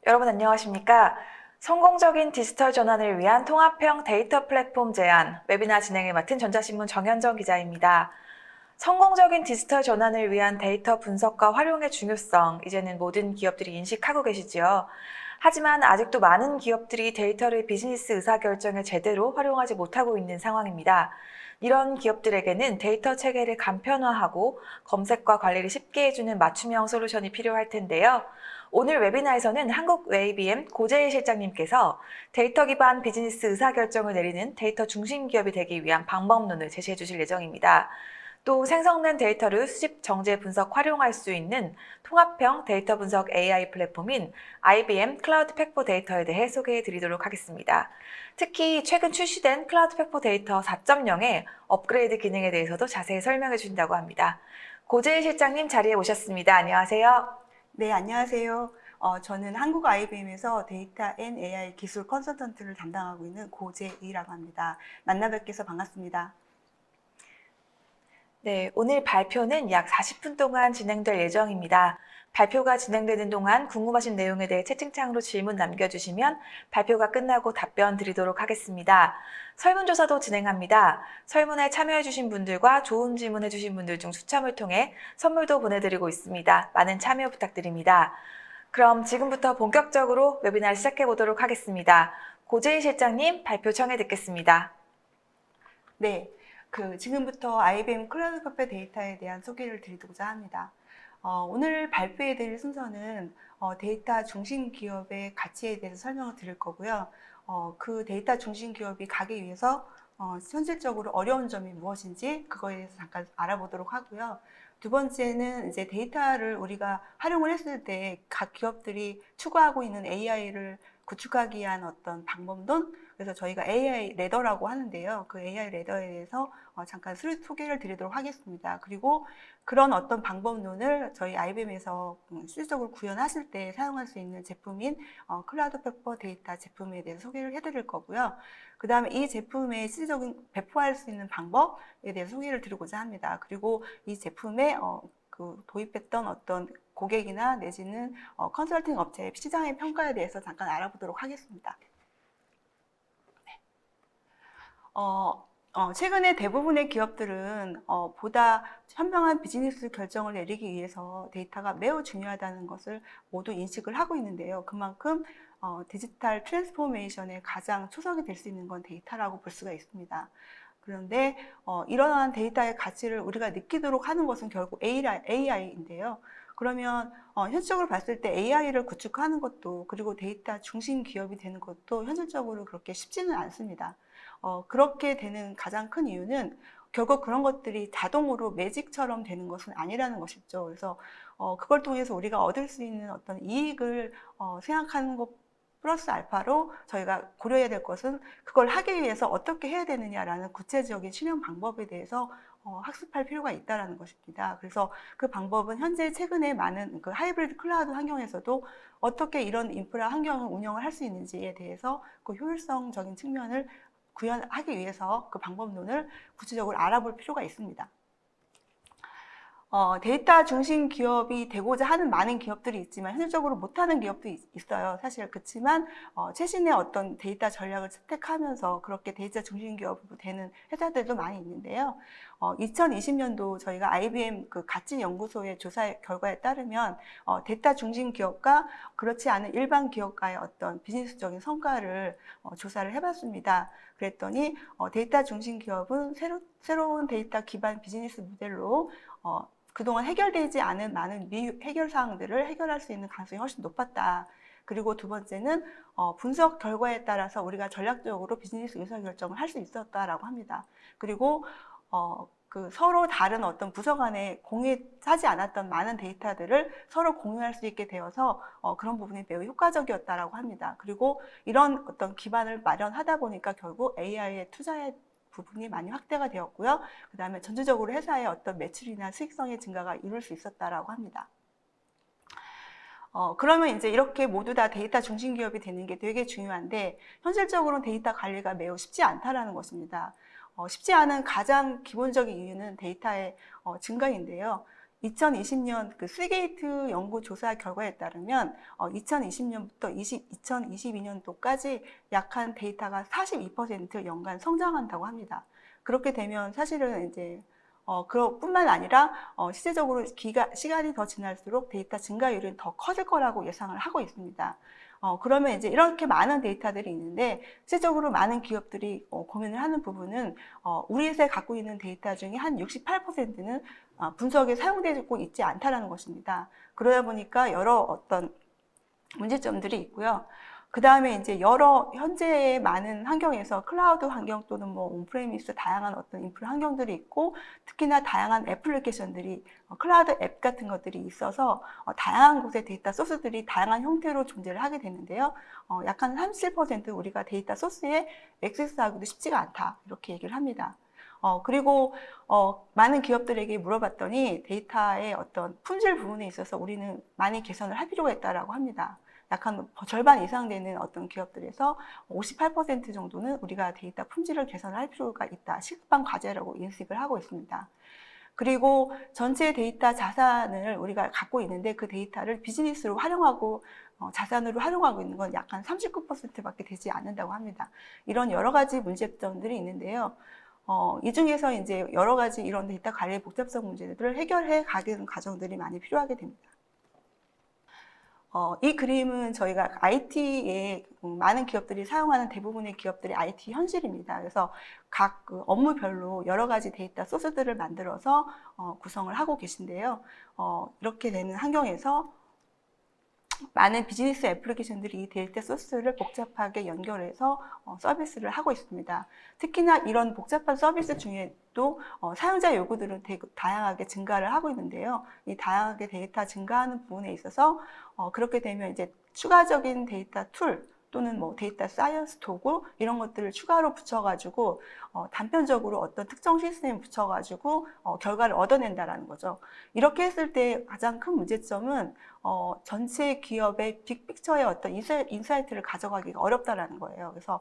여러분 안녕하십니까? 성공적인 디지털 전환을 위한 통합형 데이터 플랫폼 제안, 웨비나 진행을 맡은 전자신문 정현정 기자입니다. 성공적인 디지털 전환을 위한 데이터 분석과 활용의 중요성, 이제는 모든 기업들이 인식하고 계시지요. 하지만 아직도 많은 기업들이 데이터를 비즈니스 의사결정에 제대로 활용하지 못하고 있는 상황입니다. 이런 기업들에게는 데이터 체계를 간편화하고 검색과 관리를 쉽게 해주는 맞춤형 솔루션이 필요할 텐데요. 오늘 웨비나에서는 한국 웨이비엠 고재일 실장님께서 데이터 기반 비즈니스 의사결정을 내리는 데이터 중심 기업이 되기 위한 방법론을 제시해 주실 예정입니다. 또 생성된 데이터를 수집, 정제, 분석, 활용할 수 있는 통합형 데이터 분석 AI 플랫폼인 IBM 클라우드 팩포 데이터에 대해 소개해 드리도록 하겠습니다. 특히 최근 출시된 클라우드 팩포 데이터 4.0의 업그레이드 기능에 대해서도 자세히 설명해 주신다고 합니다. 고재일 실장님 자리에 오셨습니다. 안녕하세요. 네, 안녕하세요. 저는 한국 IBM에서 데이터 앤 AI 기술 컨설턴트를 담당하고 있는 고재희라고 합니다. 만나 뵙게서 반갑습니다. 네, 오늘 발표는 약 40분 동안 진행될 예정입니다. 발표가 진행되는 동안 궁금하신 내용에 대해 채팅창으로 질문 남겨주시면 발표가 끝나고 답변 드리도록 하겠습니다. 설문조사도 진행합니다. 설문에 참여해주신 분들과 좋은 질문해주신 분들 중 추첨을 통해 선물도 보내드리고 있습니다. 많은 참여 부탁드립니다. 그럼 지금부터 본격적으로 웨비나를 시작해 보도록 하겠습니다. 고재희 실장님 발표 청해 듣겠습니다. 네, 지금부터 IBM 클라우드 팩포 데이터에 대한 소개를 드리고자 합니다. 오늘 발표해 드릴 순서는 데이터 중심 기업의 가치에 대해서 설명을 드릴 거고요. 그 데이터 중심 기업이 가기 위해서 현실적으로 어려운 점이 무엇인지 그거에 대해서 잠깐 알아보도록 하고요. 두 번째는 이제 데이터를 우리가 활용을 했을 때 각 기업들이 추구하고 있는 AI를 구축하기 위한 어떤 방법론, 그래서 저희가 AI 레더라고 하는데요. 그 AI 레더에 대해서 잠깐 소개를 드리도록 하겠습니다. 그리고 그런 어떤 방법론을 저희 IBM에서 실질적으로 구현하실 때 사용할 수 있는 제품인 클라우드 팩포 데이터 제품에 대해서 소개를 해드릴 거고요. 그 다음에 이 제품의 실질적인 배포할 수 있는 방법에 대해서 소개를 드리고자 합니다. 그리고 이 제품에 도입했던 어떤 고객이나 내지는 컨설팅 업체의 시장의 평가에 대해서 잠깐 알아보도록 하겠습니다. 최근에 대부분의 기업들은 보다 현명한 비즈니스 결정을 내리기 위해서 데이터가 매우 중요하다는 것을 모두 인식을 하고 있는데요. 그만큼 디지털 트랜스포메이션의 가장 초석이 될 수 있는 건 데이터라고 볼 수가 있습니다. 그런데 이러한 데이터의 가치를 우리가 느끼도록 하는 것은 결국 AI인데요. 그러면 현실적으로 봤을 때 AI를 구축하는 것도, 그리고 데이터 중심 기업이 되는 것도 현실적으로 그렇게 쉽지는 않습니다. 그렇게 되는 가장 큰 이유는 결국 그런 것들이 자동으로 매직처럼 되는 것은 아니라는 것이죠. 그래서 그걸 통해서 우리가 얻을 수 있는 어떤 이익을 생각하는 것 플러스 알파로 저희가 고려해야 될 것은 그걸 하기 위해서 어떻게 해야 되느냐라는 구체적인 실행 방법에 대해서 학습할 필요가 있다는 것입니다. 그래서 그 방법은 현재 최근에 많은 그 하이브리드 클라우드 환경에서도 어떻게 이런 인프라 환경을 운영을 할 수 있는지에 대해서 그 효율성적인 측면을 구현하기 위해서 그 방법론을 구체적으로 알아볼 필요가 있습니다. 데이터 중심 기업이 되고자 하는 많은 기업들이 있지만 현실적으로 못하는 기업도 있어요. 사실 그렇지만 최신의 어떤 데이터 전략을 채택하면서 그렇게 데이터 중심 기업으로 되는 회사들도 많이 있는데요. 2020년도 저희가 IBM 그 가치 연구소의 조사 결과에 따르면 데이터 중심 기업과 그렇지 않은 일반 기업가의 어떤 비즈니스적인 성과를 조사를 해봤습니다. 그랬더니 데이터 중심 기업은 새로운 데이터 기반 비즈니스 모델로 그동안 해결되지 않은 많은 해결 사항들을 해결할 수 있는 가능성이 훨씬 높았다. 그리고 두 번째는 분석 결과에 따라서 우리가 전략적으로 비즈니스 의사결정을 할 수 있었다라고 합니다. 그리고 서로 다른 어떤 부서 간에 공유하지 않았던 많은 데이터들을 서로 공유할 수 있게 되어서 그런 부분이 매우 효과적이었다라고 합니다. 그리고 이런 어떤 기반을 마련하다 보니까 결국 AI에 투자에 부분이 많이 확대가 되었고요. 그 다음에 전체적으로 회사의 어떤 매출이나 수익성의 증가가 이룰 수 있었다라고 합니다. 그러면 이제 이렇게 모두 다 데이터 중심 기업이 되는 게 되게 중요한데 현실적으로는 데이터 관리가 매우 쉽지 않다라는 것입니다. 쉽지 않은 가장 기본적인 이유는 데이터의 증가인데요. 2020년 그 시게이트 연구 조사 결과에 따르면 2020년부터 2022년도까지 약한 데이터가 42% 연간 성장한다고 합니다. 그렇게 되면 사실은 이제 그뿐만 아니라 실제적으로 시간이 더 지날수록 데이터 증가율은 더 커질 거라고 예상을 하고 있습니다. 그러면 이제 이렇게 많은 데이터들이 있는데 실질적으로 많은 기업들이 고민을 하는 부분은 우리 회사에 갖고 있는 데이터 중에 한 68%는 분석에 사용되고 있지 않다라는 것입니다. 그러다 보니까 여러 어떤 문제점들이 있고요. 그 다음에 이제 여러 현재의 많은 환경에서 클라우드 환경 또는 뭐 온프레미스 다양한 어떤 인프라 환경들이 있고 특히나 다양한 애플리케이션들이 클라우드 앱 같은 것들이 있어서 다양한 곳의 데이터 소스들이 다양한 형태로 존재를 하게 되는데요. 약 한 37% 우리가 데이터 소스에 액세스하기도 쉽지가 않다 이렇게 얘기를 합니다. 그리고 많은 기업들에게 물어봤더니 데이터의 어떤 품질 부분에 있어서 우리는 많이 개선을 할 필요가 있다라고 합니다. 약간 절반 이상 되는 어떤 기업들에서 58% 정도는 우리가 데이터 품질을 개선을 할 필요가 있다. 시급한 과제라고 인식을 하고 있습니다. 그리고 전체 데이터 자산을 우리가 갖고 있는데 그 데이터를 비즈니스로 활용하고 자산으로 활용하고 있는 건 약 한 39%밖에 되지 않는다고 합니다. 이런 여러 가지 문제점들이 있는데요. 이 중에서 이제 여러 가지 이런 데이터 관리 복잡성 문제들을 해결해 가는 과정들이 많이 필요하게 됩니다. 이 그림은 저희가 IT에 많은 기업들이 사용하는 대부분의 기업들의 IT 현실입니다. 그래서 각 업무별로 여러 가지 데이터 소스들을 만들어서 구성을 하고 계신데요. 이렇게 되는 환경에서 많은 비즈니스 애플리케이션들이 이 데이터 소스를 복잡하게 연결해서 서비스를 하고 있습니다. 특히나 이런 복잡한 서비스 중에도 사용자 요구들은 되게 다양하게 증가를 하고 있는데요. 이 다양하게 데이터 증가하는 부분에 있어서 그렇게 되면 이제 추가적인 데이터 툴 또는 뭐 데이터 사이언스 도구 이런 것들을 추가로 붙여가지고 단편적으로 어떤 특정 시스템에 붙여가지고 결과를 얻어낸다라는 거죠. 이렇게 했을 때 가장 큰 문제점은 전체 기업의 빅픽처의 어떤 인사이트를 가져가기가 어렵다라는 거예요. 그래서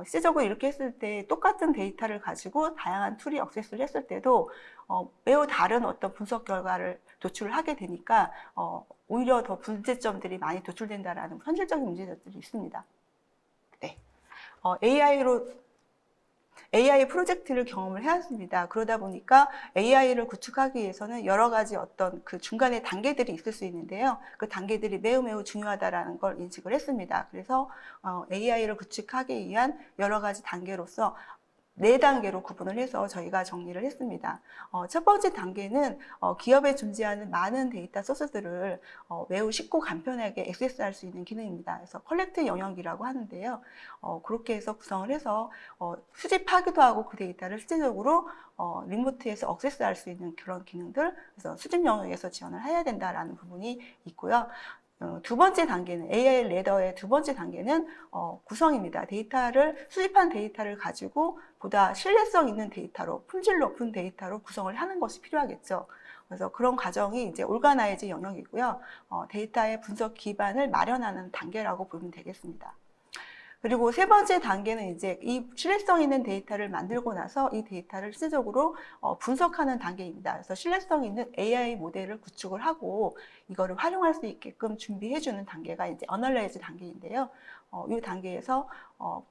실제적으로 이렇게 했을 때 똑같은 데이터를 가지고 다양한 툴이 액세스를 했을 때도 매우 다른 어떤 분석 결과를 도출을 하게 되니까 오히려 더 문제점들이 많이 도출된다라는 현실적인 문제점들이 있습니다. 네. AI 프로젝트를 경험을 해왔습니다. 그러다 보니까 AI를 구축하기 위해서는 여러 가지 어떤 그 중간에 단계들이 있을 수 있는데요. 그 단계들이 매우 중요하다라는 걸 인식을 했습니다. 그래서 AI를 구축하기 위한 여러 가지 단계로서 4단계로 구분을 해서 저희가 정리를 했습니다. 첫 번째 단계는 기업에 존재하는 많은 데이터 소스들을 매우 쉽고 간편하게 액세스할 수 있는 기능입니다. 그래서 컬렉트 영역이라고 하는데요. 그렇게 해서 구성을 해서 수집하기도 하고 그 데이터를 실제적으로 리모트에서 액세스할 수 있는 그런 기능들, 그래서 수집 영역에서 지원을 해야 된다라는 부분이 있고요. 두 번째 단계는 AI 레더의 두 번째 단계는 구성입니다. 수집한 데이터를 가지고 보다 신뢰성 있는 데이터로, 품질 높은 데이터로 구성을 하는 것이 필요하겠죠. 그래서 그런 과정이 이제 올가나이즈 영역이고요. 데이터의 분석 기반을 마련하는 단계라고 보면 되겠습니다. 그리고 세 번째 단계는 이제 이 신뢰성 있는 데이터를 만들고 나서 이 데이터를 실질적으로 분석하는 단계입니다. 그래서 신뢰성 있는 AI 모델을 구축을 하고 이거를 활용할 수 있게끔 준비해주는 단계가 이제 어널라이즈 단계인데요. 이 단계에서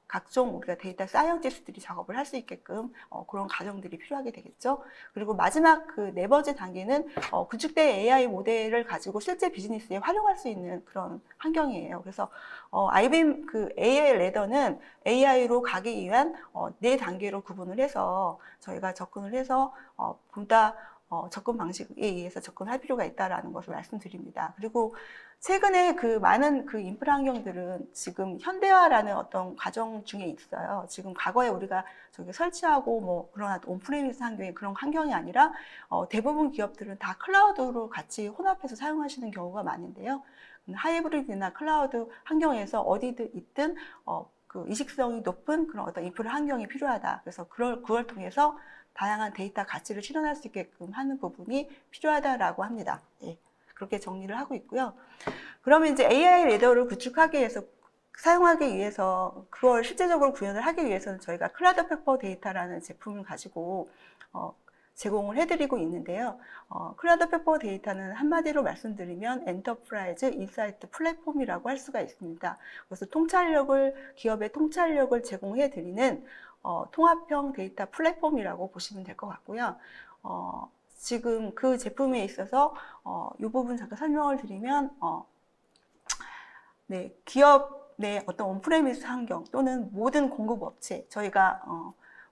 각종 우리가 데이터 사이언티스트들이 작업을 할 수 있게끔 그런 과정들이 필요하게 되겠죠. 그리고 마지막 그 네 번째 단계는 구축된 AI 모델을 가지고 실제 비즈니스에 활용할 수 있는 그런 환경이에요. 그래서 IBM 그 AI 레더는 AI로 가기 위한 4단계로 구분을 해서 저희가 접근을 해서 보다 접근 방식에 의해서 접근할 필요가 있다라는 것을 말씀드립니다. 그리고 최근에 그 많은 그 인프라 환경들은 지금 현대화라는 어떤 과정 중에 있어요. 지금 과거에 우리가 저기 설치하고 뭐 그런 온프레미스 환경이 그런 환경이 아니라 대부분 기업들은 다 클라우드로 같이 혼합해서 사용하시는 경우가 많은데요. 하이브리드나 클라우드 환경에서 어디든 있든 그 이식성이 높은 그런 어떤 인프라 환경이 필요하다. 그래서 그걸 통해서 다양한 데이터 가치를 실현할 수 있게끔 하는 부분이 필요하다라고 합니다. 예, 그렇게 정리를 하고 있고요. 그러면 이제 AI 레더를 구축하기 위해서 사용하기 위해서 그걸 실제적으로 구현을 하기 위해서는 저희가 클라우드 페퍼 데이터라는 제품을 가지고 제공을 해드리고 있는데요. 클라우드 페퍼 데이터는 한마디로 말씀드리면 엔터프라이즈 인사이트 플랫폼이라고 할 수가 있습니다. 그래서 기업의 통찰력을 제공해드리는 통합형 데이터 플랫폼이라고 보시면 될 것 같고요. 지금 그 제품에 있어서 이 부분 잠깐 설명을 드리면 네, 기업 내 어떤 온프레미스 환경 또는 모든 공급 업체, 저희가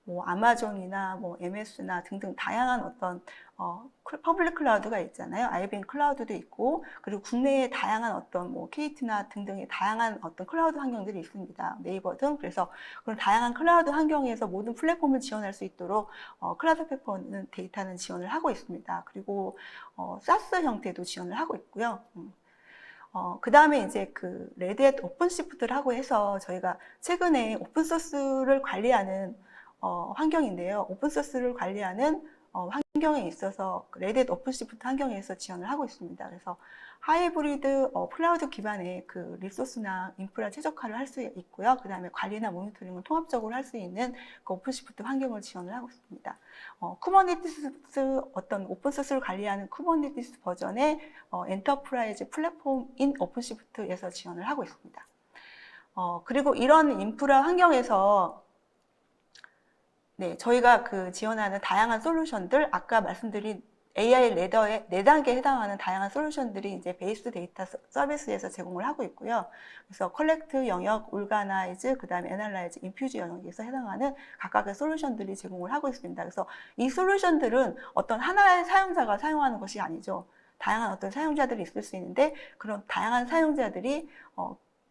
뭐 아마존이나 뭐 MS나 등등 다양한 어떤 퍼블릭 클라우드가 있잖아요. IBM 클라우드도 있고, 그리고 국내에 다양한 어떤 뭐 KT나 등등의 다양한 어떤 클라우드 환경들이 있습니다. 네이버 등. 그래서 그런 다양한 클라우드 환경에서 모든 플랫폼을 지원할 수 있도록 클라우드 페퍼는 데이터는 지원을 하고 있습니다. 그리고 사스 형태도 지원을 하고 있고요. 그 다음에 이제 그 레드햇 오픈시프트라고 해서 저희가 최근에 오픈소스를 관리하는 환경인데요. 오픈소스를 관리하는 환경에 있어서 레드햇 오픈시프트 환경에서 지원을 하고 있습니다. 그래서 하이브리드 클라우드 기반의 그 리소스나 인프라 최적화를 할 수 있고요. 그 다음에 관리나 모니터링을 통합적으로 할 수 있는 그 오픈시프트 환경을 지원을 하고 있습니다. 쿠버네티스 어떤 오픈소스를 관리하는 쿠버네티스 버전의 엔터프라이즈 플랫폼인 오픈시프트에서 지원을 하고 있습니다. 그리고 이런 인프라 환경에서 네, 저희가 그 지원하는 다양한 솔루션들, 아까 말씀드린 AI 레더의 4단계에 해당하는 다양한 솔루션들이 이제 베이스 데이터 서비스에서 제공을 하고 있고요. 그래서 컬렉트 영역, 올가나이즈, 그 다음에 애널라이즈, 인퓨즈 영역에서 해당하는 각각의 솔루션들이 제공을 하고 있습니다. 그래서 이 솔루션들은 어떤 하나의 사용자가 사용하는 것이 아니죠. 다양한 어떤 사용자들이 있을 수 있는데, 그런 다양한 사용자들이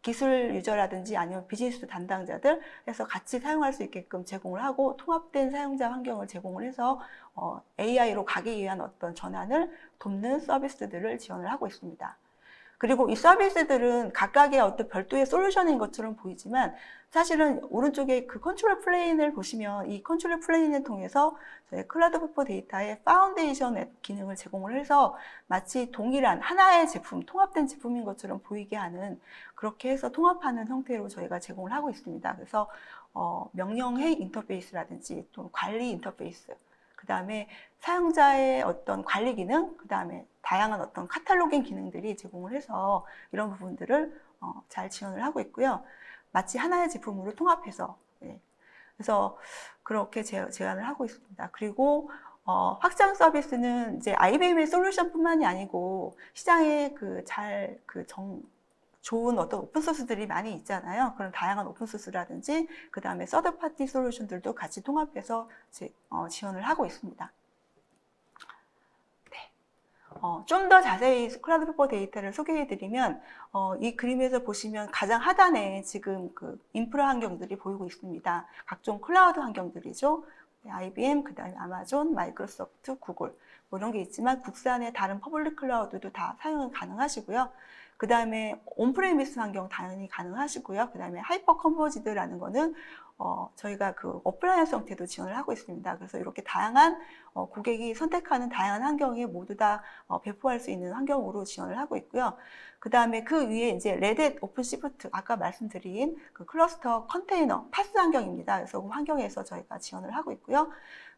기술 유저라든지 아니면 비즈니스 담당자들 해서 같이 사용할 수 있게끔 제공을 하고 통합된 사용자 환경을 제공을 해서 AI로 가기 위한 어떤 전환을 돕는 서비스들을 지원을 하고 있습니다. 그리고 이 서비스들은 각각의 어떤 별도의 솔루션인 것처럼 보이지만 사실은 오른쪽에 그 컨트롤 플레인을 보시면 이 컨트롤 플레인을 통해서 저희 클라우드 페퍼 데이터의 파운데이션 기능을 제공을 해서 마치 동일한 하나의 제품, 통합된 제품인 것처럼 보이게 하는 그렇게 해서 통합하는 형태로 저희가 제공을 하고 있습니다. 그래서 명령해 인터페이스라든지 또 관리 인터페이스, 그 다음에 사용자의 어떤 관리 기능, 그 다음에 다양한 어떤 카탈로깅 기능들이 제공을 해서 이런 부분들을 잘 지원을 하고 있고요. 마치 하나의 제품으로 통합해서 그래서 그렇게 제안을 하고 있습니다. 그리고 확장 서비스는 이제 IBM의 솔루션뿐만이 아니고 시장에 좋은 어떤 오픈소스들이 많이 있잖아요. 그런 다양한 오픈소스라든지 그 다음에 서드파티 솔루션들도 같이 통합해서 지원을 하고 있습니다. 좀 더 자세히 클라우드 페퍼 데이터를 소개해드리면 이 그림에서 보시면 가장 하단에 지금 그 인프라 환경들이 보이고 있습니다. 각종 클라우드 환경들이죠. IBM, 그 다음에 아마존, 마이크로소프트, 구글 뭐 이런 게 있지만 국산의 다른 퍼블릭 클라우드도 다 사용이 가능하시고요. 그 다음에 온프레미스 환경 당연히 가능하시고요. 그 다음에 하이퍼 컨버지드라는 거는 저희가 그 어플라이언스 형태도 지원을 하고 있습니다. 그래서 이렇게 다양한 고객이 선택하는 다양한 환경에 모두 다 배포할 수 있는 환경으로 지원을 하고 있고요. 그 다음에 그 위에 이제 레드햇 오픈시프트, 아까 말씀드린 그 클러스터 컨테이너 파스 환경입니다. 그래서 그 환경에서 저희가 지원을 하고 있고요.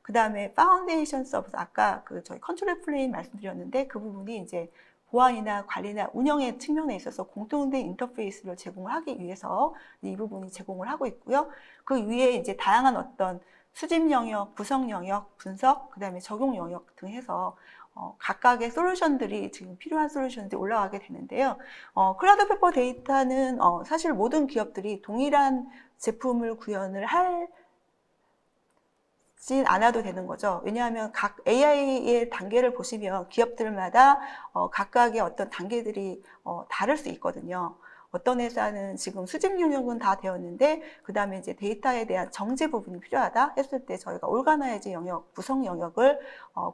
그 다음에 파운데이션 서비스, 아까 그 저희 컨트롤 플레인 말씀드렸는데 그 부분이 이제 보안이나 관리나 운영의 측면에 있어서 공통된 인터페이스를 제공을 하기 위해서 이 부분이 제공을 하고 있고요. 그 위에 이제 다양한 어떤 수집 영역, 구성 영역, 분석, 그 다음에 적용 영역 등 해서 각각의 솔루션들이 지금 필요한 솔루션들이 올라가게 되는데요. 클라우드 페퍼 데이터는 사실 모든 기업들이 동일한 제품을 구현을 하진 않아도 되는 거죠. 왜냐하면 각 AI의 단계를 보시면 기업들마다 각각의 어떤 단계들이 다를 수 있거든요. 어떤 회사는 지금 수집 영역은 다 되었는데 그 다음에 이제 데이터에 대한 정제 부분이 필요하다 했을 때 저희가 올가나이즈 영역, 구성 영역을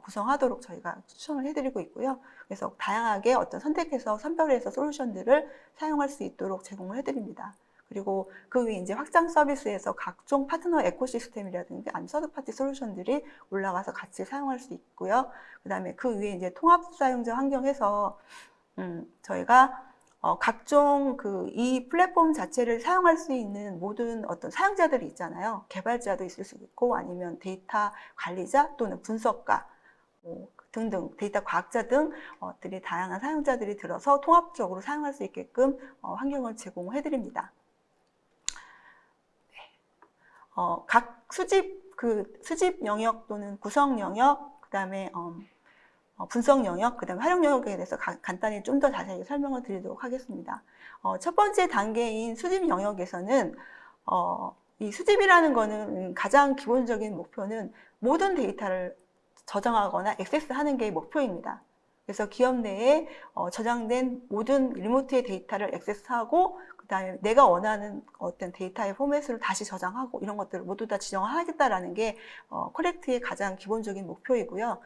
구성하도록 저희가 추천을 해드리고 있고요. 그래서 다양하게 어떤 선택해서 선별해서 솔루션들을 사용할 수 있도록 제공을 해드립니다. 그리고 그 위에 이제 확장 서비스에서 각종 파트너 에코시스템이라든지 아니면 서드파티 솔루션들이 올라가서 같이 사용할 수 있고요. 그 다음에 그 위에 이제 통합 사용자 환경에서 저희가 각종 이 플랫폼 자체를 사용할 수 있는 모든 어떤 사용자들이 있잖아요. 개발자도 있을 수 있고 아니면 데이터 관리자 또는 분석가 뭐 등등 데이터 과학자 등들이 다양한 사용자들이 들어서 통합적으로 사용할 수 있게끔 환경을 제공해 드립니다. 각 수집 영역 또는 구성 영역, 그다음에 분석 영역, 그다음에 활용 영역에 대해서 간단히 좀 더 자세히 설명을 드리도록 하겠습니다. 첫 번째 단계인 수집 영역에서는 이 수집이라는 거는 가장 기본적인 목표는 모든 데이터를 저장하거나 액세스하는 게 목표입니다. 그래서 기업 내에 저장된 모든 리모트의 데이터를 액세스하고 그다음에 내가 원하는 어떤 데이터의 포맷으로 다시 저장하고 이런 것들을 모두 다 지정하겠다라는 게 컬렉트의 가장 기본적인 목표이고요.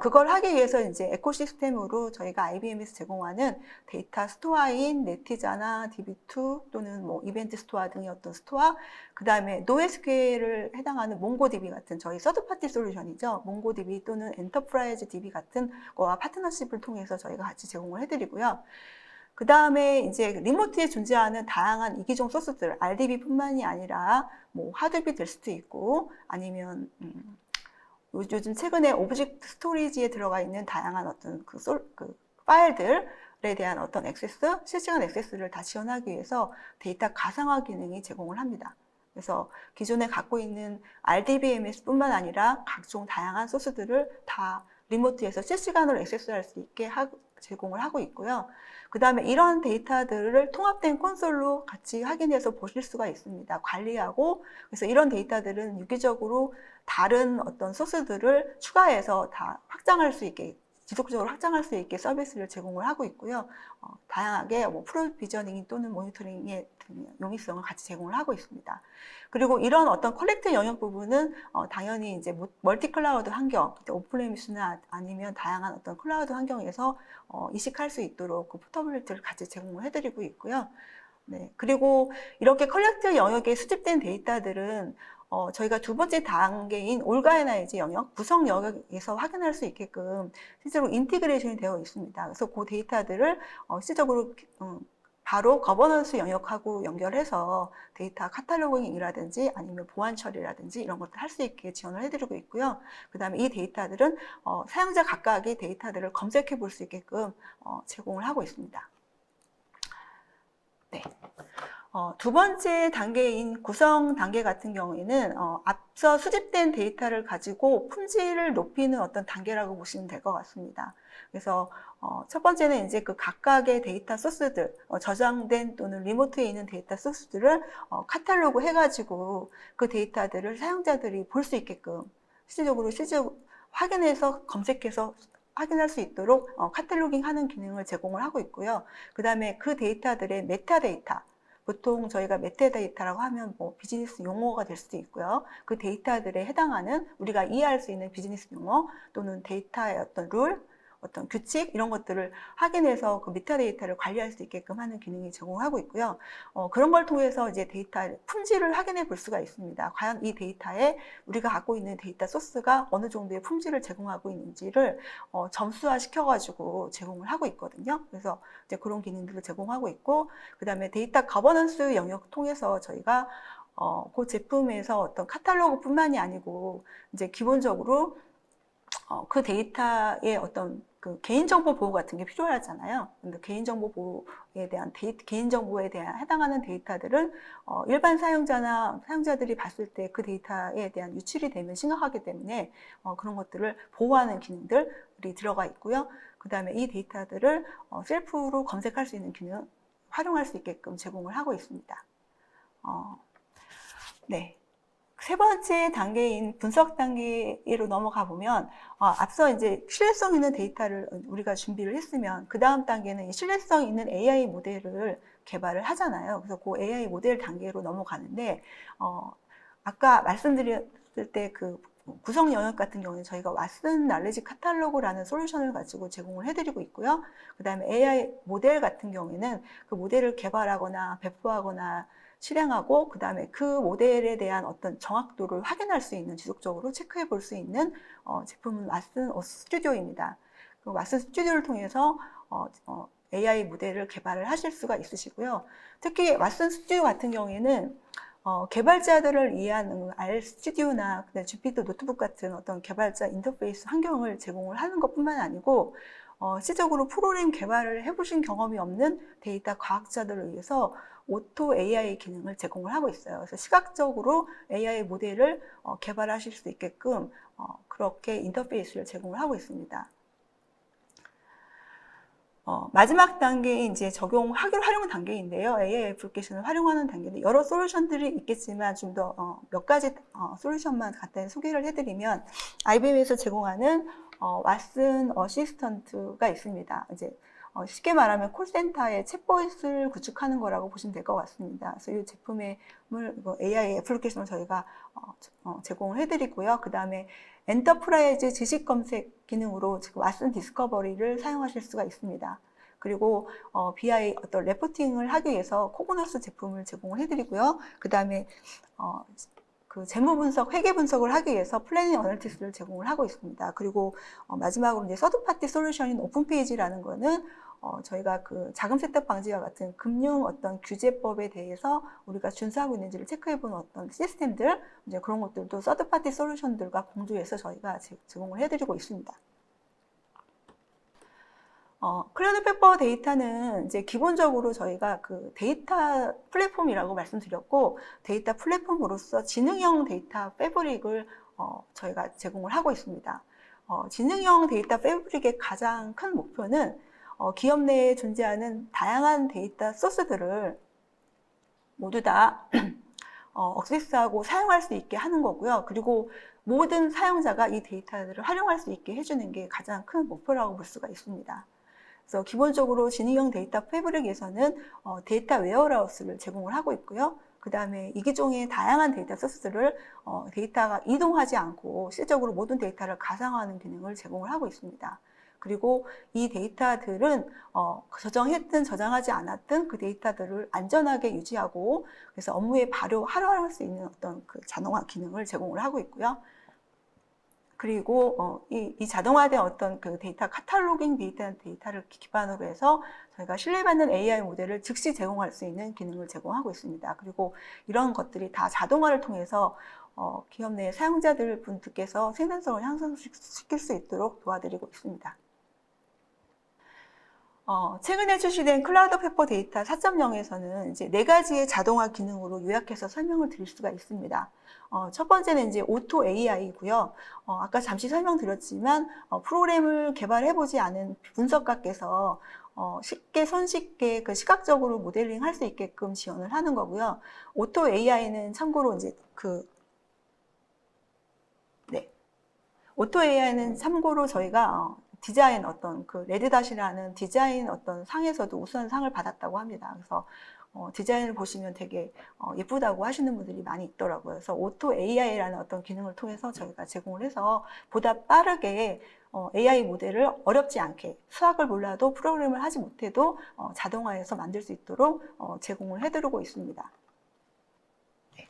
그걸 하기 위해서 이제 에코시스템으로 저희가 IBM에서 제공하는 데이터 스토어인 네티자나 DB2 또는 뭐 이벤트 스토어 등의 어떤 스토어, 그다음에 NoSQL을 해당하는 몽고DB 같은 저희 서드파티 솔루션이죠. 몽고DB 또는 엔터프라이즈 DB 같은 거와 파트너십을 통해서 저희가 같이 제공을 해드리고요. 그 다음에 이제 리모트에 존재하는 다양한 이기종 소스들, RDB뿐만이 아니라 뭐 하드비 될 수도 있고 아니면 요즘 최근에 오브젝트 스토리지에 들어가 있는 다양한 어떤 그 파일들에 대한 어떤 액세스, 실시간 액세스를 다 지원하기 위해서 데이터 가상화 기능이 제공을 합니다. 그래서 기존에 갖고 있는 RDBMS뿐만 아니라 각종 다양한 소스들을 다 리모트에서 실시간으로 액세스할 수 있게 제공을 하고 있고요. 그 다음에 이런 데이터들을 통합된 콘솔로 같이 확인해서 보실 수가 있습니다. 관리하고, 그래서 이런 데이터들은 유기적으로 다른 어떤 소스들을 추가해서 다 확장할 수 있게, 지속적으로 확장할 수 있게 서비스를 제공을 하고 있고요. 다양하게 뭐 프로비저닝 또는 모니터링의 용이성을 같이 제공을 하고 있습니다. 그리고 이런 어떤 컬렉트 영역 부분은 당연히 이제 멀티 클라우드 환경, 오프레미스나 아니면 다양한 어떤 클라우드 환경에서 이식할 수 있도록 그 포터빌리티를 같이 제공을 해드리고 있고요. 네, 그리고 이렇게 컬렉트 영역에 수집된 데이터들은 저희가 두 번째 단계인 올가이나이즈 영역, 구성 영역에서 확인할 수 있게끔 실제로 인티그레이션이 되어 있습니다. 그래서 그 데이터들을 실질적으로 바로 거버넌스 영역하고 연결해서 데이터 카탈로깅이라든지 아니면 보안 처리라든지 이런 것들 할 수 있게 지원을 해드리고 있고요. 그 다음에 이 데이터들은 사용자 각각의 데이터들을 검색해 볼 수 있게끔 제공을 하고 있습니다. 네. 두 번째 단계인 구성 단계 같은 경우에는 앞서 수집된 데이터를 가지고 품질을 높이는 어떤 단계라고 보시면 될 것 같습니다. 그래서 첫 번째는 이제 그 각각의 데이터 소스들, 저장된 또는 리모트에 있는 데이터 소스들을 카탈로그 해가지고 그 데이터들을 사용자들이 볼 수 있게끔 실질적으로 확인해서 검색해서 확인할 수 있도록 카탈로깅 하는 기능을 제공을 하고 있고요. 그 다음에 그 데이터들의 메타데이터, 보통 저희가 메타데이터라고 하면 뭐 비즈니스 용어가 될 수도 있고요. 그 데이터들에 해당하는 우리가 이해할 수 있는 비즈니스 용어 또는 데이터의 어떤 룰, 어떤 규칙 이런 것들을 확인해서 그 메타데이터를 관리할 수 있게끔 하는 기능이 제공하고 있고요. 그런 걸 통해서 이제 데이터 품질을 확인해 볼 수가 있습니다. 과연 이 데이터에 우리가 갖고 있는 데이터 소스가 어느 정도의 품질을 제공하고 있는지를 점수화 시켜가지고 제공을 하고 있거든요. 그래서 이제 그런 기능들을 제공하고 있고, 그 다음에 데이터 거버넌스 영역 통해서 저희가 그 제품에서 어떤 카탈로그뿐만이 아니고 이제 기본적으로 그 데이터의 어떤 그 개인정보 보호 같은 게 필요하잖아요. 근데 개인정보에 대한 개인정보에 대한 해당하는 데이터들은 일반 사용자들이 봤을 때 그 데이터에 대한 유출이 되면 심각하기 때문에 그런 것들을 보호하는 기능들이 들어가 있고요. 그 다음에 이 데이터들을 셀프로 검색할 수 있는 기능 활용할 수 있게끔 제공을 하고 있습니다. 네. 세 번째 단계인 분석 단계로 넘어가 보면 앞서 이제 신뢰성 있는 데이터를 우리가 준비를 했으면 그 다음 단계는 신뢰성 있는 AI 모델을 개발을 하잖아요. 그래서 그 AI 모델 단계로 넘어가는데 아까 말씀드렸을 때 그 구성 영역 같은 경우는 저희가 왓슨 날리지 카탈로그라는 솔루션을 가지고 제공을 해드리고 있고요. 그 다음에 AI 모델 같은 경우에는 그 모델을 개발하거나 배포하거나 실행하고 그 다음에 그 모델에 대한 어떤 정확도를 확인할 수 있는, 지속적으로 체크해 볼 수 있는 제품은 왓슨 스튜디오입니다. 그 왓슨 스튜디오를 통해서 AI 모델을 개발을 하실 수가 있으시고요. 특히 왓슨 스튜디오 같은 경우에는 개발자들을 위한 RStudi오나 주피터 노트북 같은 어떤 개발자 인터페이스 환경을 제공을 하는 것뿐만 아니고 실질적으로 프로그램 개발을 해보신 경험이 없는 데이터 과학자들을 위해서 오토 AI 기능을 제공을 하고 있어요. 그래서 시각적으로 AI 모델을 개발하실 수 있게끔 그렇게 인터페이스를 제공을 하고 있습니다. 마지막 단계에 이제 활용 단계인데요. AI 애플리케이션을 활용하는 단계인데 여러 솔루션들이 있겠지만 좀 더 몇 가지 솔루션만 간단히 소개를 해드리면 IBM에서 제공하는 왓슨 어시스턴트가 있습니다. 이제 쉽게 말하면 콜센터의 챗봇을 구축하는 거라고 보시면 될 것 같습니다. 그래서 이 제품을 AI 애플리케이션을 저희가 제공을 해드리고요. 그 다음에 엔터프라이즈 지식 검색 기능으로 지금 왓슨 디스커버리를 사용하실 수가 있습니다. 그리고 BI 어떤 레포팅을 하기 위해서 코그노스 제품을 제공을 해드리고요. 그 다음에 그 재무 분석, 회계 분석을 하기 위해서 플래닝 어널티스를 제공을 하고 있습니다. 그리고 마지막으로 이제 서드 파티 솔루션인 오픈페이지라는 거는 저희가 그 자금 세탁 방지와 같은 금융 어떤 규제법에 대해서 우리가 준수하고 있는지를 체크해보는 어떤 시스템들, 이제 그런 것들도 서드 파티 솔루션들과 공조해서 저희가 제공을 해드리고 있습니다. 클라우드 페퍼 데이터는 이제 기본적으로 저희가 그 데이터 플랫폼이라고 말씀드렸고, 데이터 플랫폼으로서 지능형 데이터 패브릭을 저희가 제공을 하고 있습니다. 지능형 데이터 패브릭의 가장 큰 목표는 기업 내에 존재하는 다양한 데이터 소스들을 모두 다 액세스하고 사용할 수 있게 하는 거고요. 그리고 모든 사용자가 이 데이터들을 활용할 수 있게 해주는 게 가장 큰 목표라고 볼 수가 있습니다. 그래서 기본적으로 지능형 데이터 패브릭에서는 데이터 웨어하우스를 제공을 하고 있고요. 그 다음에 이기종의 다양한 데이터 소스들을 데이터가 이동하지 않고 실질적으로 모든 데이터를 가상화하는 기능을 제공을 하고 있습니다. 그리고 이 데이터들은 저장했든 저장하지 않았든 그 데이터들을 안전하게 유지하고 그래서 업무에 바로 활용할 수 있는 어떤 그 자동화 기능을 제공을 하고 있고요. 그리고 이 자동화된 어떤 그 데이터 카탈로깅 데이터를 기반으로 해서 저희가 신뢰받는 AI 모델을 즉시 제공할 수 있는 기능을 제공하고 있습니다. 그리고 이런 것들이 다 자동화를 통해서 기업 내 사용자들 분들께서 생산성을 향상시킬 수 있도록 도와드리고 있습니다. 최근에 출시된 클라우드 페퍼 데이터 4.0에서는 이제 4가지의 자동화 기능으로 요약해서 설명을 드릴 수가 있습니다. 첫 번째는 이제 오토 AI고요. 아까 잠시 설명드렸지만 프로그램을 개발해보지 않은 분석가께서 손쉽게 그 시각적으로 모델링 할 수 있게끔 지원을 하는 거고요. 오토 AI는 참고로 이제 오토 AI는 참고로 저희가 디자인 어떤 그 레드닷이라는 디자인 어떤 상에서도 우수한 상을 받았다고 합니다. 그래서 디자인을 보시면 되게 예쁘다고 하시는 분들이 많이 있더라고요. 그래서 오토 AI라는 어떤 기능을 통해서 저희가 제공을 해서 보다 빠르게 AI 모델을 어렵지 않게 수학을 몰라도 프로그램을 하지 못해도 자동화해서 만들 수 있도록 제공을 해드리고 있습니다. 네.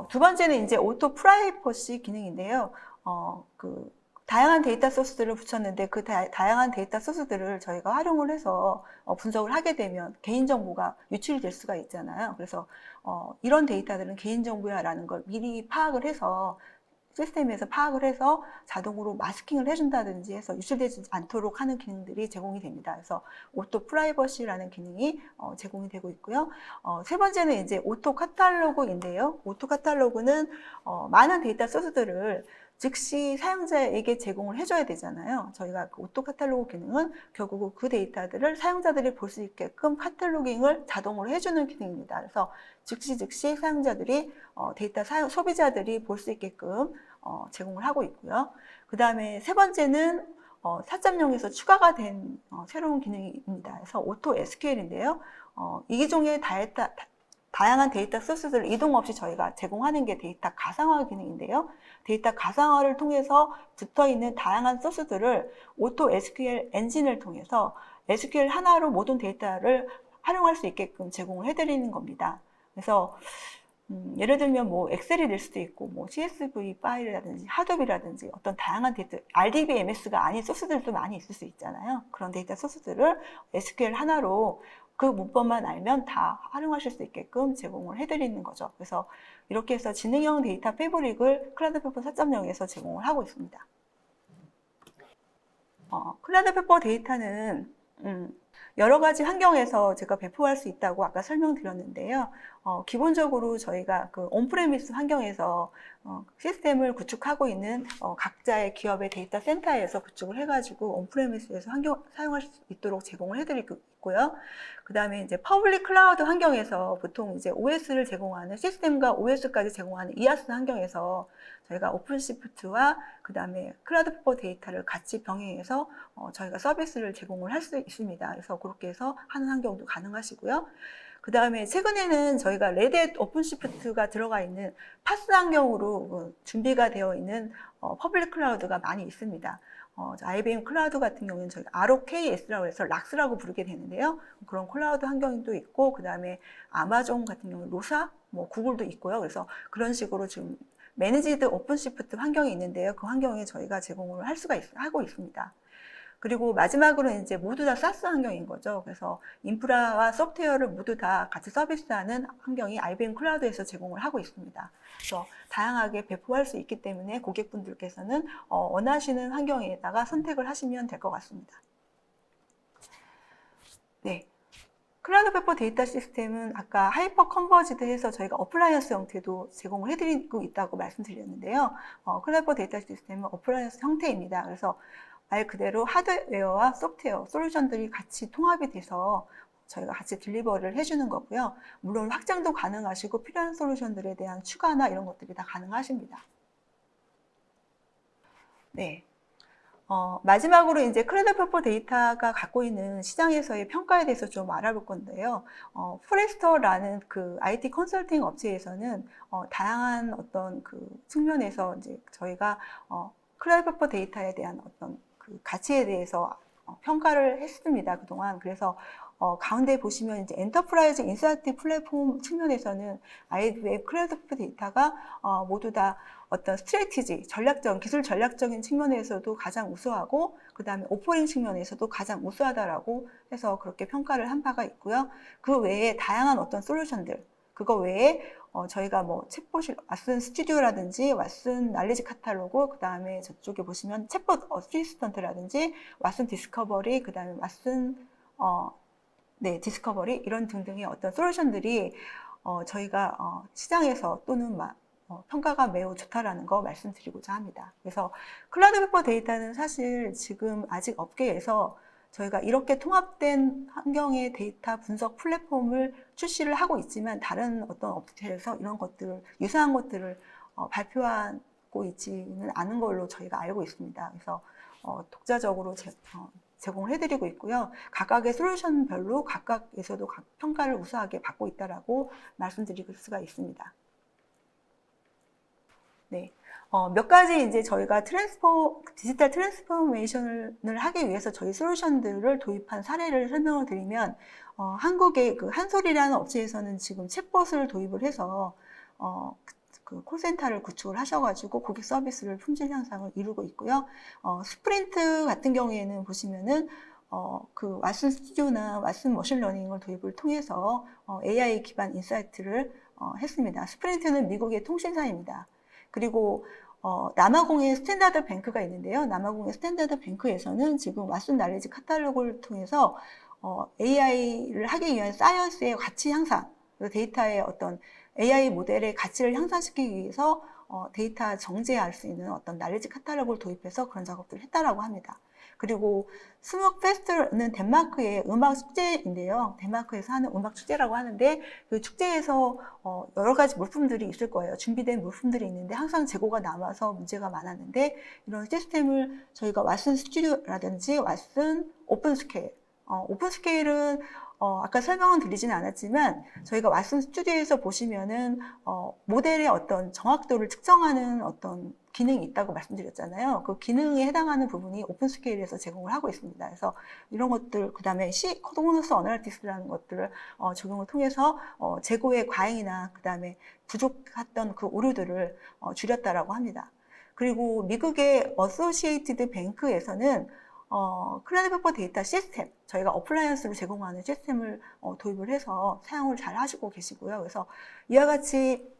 두 번째는 이제 오토 프라이버시 기능인데요. 다양한 데이터 소스들을 붙였는데 그 다양한 데이터 소스들을 저희가 활용을 해서 분석을 하게 되면 개인정보가 유출이 될 수가 있잖아요. 그래서 이런 데이터들은 개인정보야라는 걸 미리 파악을 해서 시스템에서 파악을 해서 자동으로 마스킹을 해준다든지 해서 유출되지 않도록 하는 기능들이 제공이 됩니다. 그래서 오토 프라이버시라는 기능이 제공이 되고 있고요. 세 번째는 이제 오토 카탈로그인데요. 오토 카탈로그는 많은 데이터 소스들을 즉시 사용자에게 제공을 해줘야 되잖아요. 저희가 그 오토 카탈로그 기능은 결국 그 데이터들을 사용자들이 볼 수 있게끔 카탈로깅을 자동으로 해주는 기능입니다. 그래서 즉시 사용자들이 데이터 소비자들이 볼 수 있게끔 제공을 하고 있고요. 그 다음에 세 번째는 4.0에서 추가가 된 새로운 기능입니다. 그래서 오토 SQL인데요. 이기종의 다양한 데이터 소스들을 이동 없이 저희가 제공하는 게 데이터 가상화 기능인데요. 데이터 가상화를 통해서 붙어있는 다양한 소스들을 오토 SQL 엔진을 통해서 SQL 하나로 모든 데이터를 활용할 수 있게끔 제공을 해드리는 겁니다. 그래서 예를 들면 뭐 엑셀이 될 수도 있고 뭐 CSV 파일이라든지 하도비라든지 어떤 다양한 데이터 RDBMS가 아닌 소스들도 많이 있을 수 있잖아요. 그런 데이터 소스들을 SQL 하나로 그 문법만 알면 다 활용하실 수 있게끔 제공을 해드리는 거죠. 그래서 이렇게 해서 지능형 데이터 패브릭을 클라우드 페퍼 4.0에서 제공을 하고 있습니다. 클라우드 페퍼 데이터는 여러 가지 환경에서 제가 배포할 수 있다고 아까 설명드렸는데요. 기본적으로 저희가 그 온프레미스 환경에서 시스템을 구축하고 있는 각자의 기업의 데이터 센터에서 구축을 해가지고 온프레미스에서 사용할 수 있도록 제공을 해드리고 있고요. 그 다음에 이제 퍼블릭 클라우드 환경에서 보통 이제 OS를 제공하는 시스템과 OS까지 제공하는 이아스 환경에서 저희가 오픈시프트와 그 다음에 클라우드 페퍼 데이터를 같이 병행해서 저희가 서비스를 제공을 할 수 있습니다. 그래서 그렇게 해서 하는 환경도 가능하시고요. 그 다음에 최근에는 저희가 레드햇 오픈시프트가 들어가 있는 파스 환경으로 준비가 되어 있는 퍼블릭 클라우드가 많이 있습니다. IBM 클라우드 같은 경우는 저희 ROKS라고 해서 락스라고 부르게 되는데요. 그런 클라우드 환경도 있고, 그 다음에 아마존 같은 경우는 로사, 구글도 있고요. 그래서 그런 식으로 지금 매니지드 오픈시프트 환경이 있는데요. 그 환경에 저희가 제공을 하고 있습니다. 그리고 마지막으로 이제 모두 다 사스 환경인 거죠. 그래서 인프라와 소프트웨어를 모두 다 같이 서비스하는 환경이 IBM 클라우드에서 제공을 하고 있습니다. 그래서 다양하게 배포할 수 있기 때문에 고객분들께서는 원하시는 환경에다가 선택을 하시면 될 것 같습니다. 네. 클라우드 페퍼 데이터 시스템은 아까 하이퍼 컨버지드 해서 저희가 어플라이언스 형태도 제공을 해드리고 있다고 말씀드렸는데요. 클라우드 페퍼 데이터 시스템은 어플라이언스 형태입니다. 그래서 말 그대로 하드웨어와 소프트웨어 솔루션들이 같이 통합이 돼서 저희가 같이 딜리버리를 해주는 거고요. 물론 확장도 가능하시고 필요한 솔루션들에 대한 추가나 이런 것들이 다 가능하십니다. 네. 마지막으로 이제 클라우드 페퍼 데이터가 갖고 있는 시장에서의 평가에 대해서 좀 알아볼 건데요. 포레스터라는 그 IT 컨설팅 업체에서는 다양한 어떤 그 측면에서 이제 저희가 클라우드 페퍼 데이터에 대한 어떤 그 가치에 대해서 평가를 했습니다. 그동안. 그래서 가운데 보시면 이제 엔터프라이즈 인사이트 플랫폼 측면에서는 IBM 클라우드 페퍼 데이터가 모두 다 어떤 스트래티지, 기술 전략적인 측면에서도 가장 우수하고, 그 다음에 오퍼링 측면에서도 가장 우수하다라고 해서 그렇게 평가를 한 바가 있고요. 그 외에 다양한 어떤 솔루션들, 그거 외에 저희가 챗봇 왓슨 스튜디오라든지 왓슨 날리지 카탈로그, 그 다음에 저쪽에 보시면 챗봇 어시스턴트라든지 왓슨 디스커버리, 그 다음에 왓슨 디스커버리 이런 등등의 어떤 솔루션들이 저희가 시장에서 또는 평가가 매우 좋다라는 거 말씀드리고자 합니다. 그래서 클라우드 페퍼 데이터는 사실 지금 아직 업계에서 저희가 이렇게 통합된 환경의 데이터 분석 플랫폼을 출시를 하고 있지만 다른 어떤 업체에서 이런 것들을 유사한 것들을 발표하고 있지는 않은 걸로 저희가 알고 있습니다. 그래서 독자적으로 제공을 해드리고 있고요. 각각의 솔루션별로 각각에서도 평가를 우수하게 받고 있다라고 말씀드릴 수가 있습니다. 네. 몇 가지 이제 저희가 디지털 트랜스포메이션을 하기 위해서 저희 솔루션들을 도입한 사례를 설명을 드리면, 한국의 그 한솔이라는 업체에서는 지금 챗봇을 도입을 해서, 그 콜센터를 구축을 하셔가지고 고객 서비스를 품질 향상을 이루고 있고요. 스프린트 같은 경우에는 보시면은, 그 왓슨 스튜디오나 왓슨 머신러닝을 도입을 통해서 AI 기반 인사이트를 했습니다. 스프린트는 미국의 통신사입니다. 그리고 남아공의 스탠다드 뱅크가 있는데요. 남아공의 스탠다드 뱅크에서는 지금 왓슨 날리지 카탈로그를 통해서 AI를 하기 위한 사이언스의 가치 향상, 데이터의 어떤 AI 모델의 가치를 향상시키기 위해서 데이터 정제할 수 있는 어떤 날리지 카탈로그를 도입해서 그런 작업들을 했다라고 합니다. 그리고 스묵 페스트는 덴마크의 음악 축제인데요. 덴마크에서 하는 음악 축제라고 하는데 그 축제에서 여러 가지 물품들이 있을 거예요. 준비된 물품들이 있는데 항상 재고가 남아서 문제가 많았는데 이런 시스템을 저희가 왓슨 스튜디오라든지 왓슨 오픈스케일, 오픈스케일은 아까 설명은 드리지는 않았지만 저희가 왓슨 스튜디오에서 보시면은 모델의 어떤 정확도를 측정하는 어떤 기능이 있다고 말씀드렸잖아요. 그 기능에 해당하는 부분이 오픈스케일에서 제공을 하고 있습니다. 그래서 이런 것들, 그 다음에 코그노스 어널리틱스라는 것들을 적용을 통해서 재고의 과잉이나 그 다음에 부족했던 그 오류들을 줄였다라고 합니다. 그리고 미국의 어소시에이티드 뱅크에서는 클라우드 페퍼 데이터 시스템, 저희가 어플라이언스로 제공하는 시스템을 도입을 해서 사용을 잘 하시고 계시고요. 그래서 이와 같이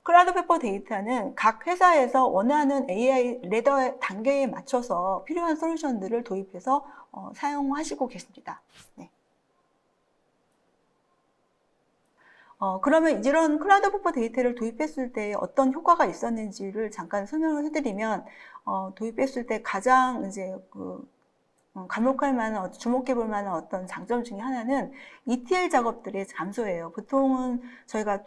클라우드 페퍼 데이터는 각 회사에서 원하는 AI 레더 단계에 맞춰서 필요한 솔루션들을 도입해서 사용하시고 계십니다. 네. 그러면 이런 클라우드 페퍼 데이터를 도입했을 때 어떤 효과가 있었는지를 잠깐 설명을 해드리면, 도입했을 때 가장 이제 주목해 볼 만한 어떤 장점 중에 하나는 ETL 작업들의 감소예요. 보통은 저희가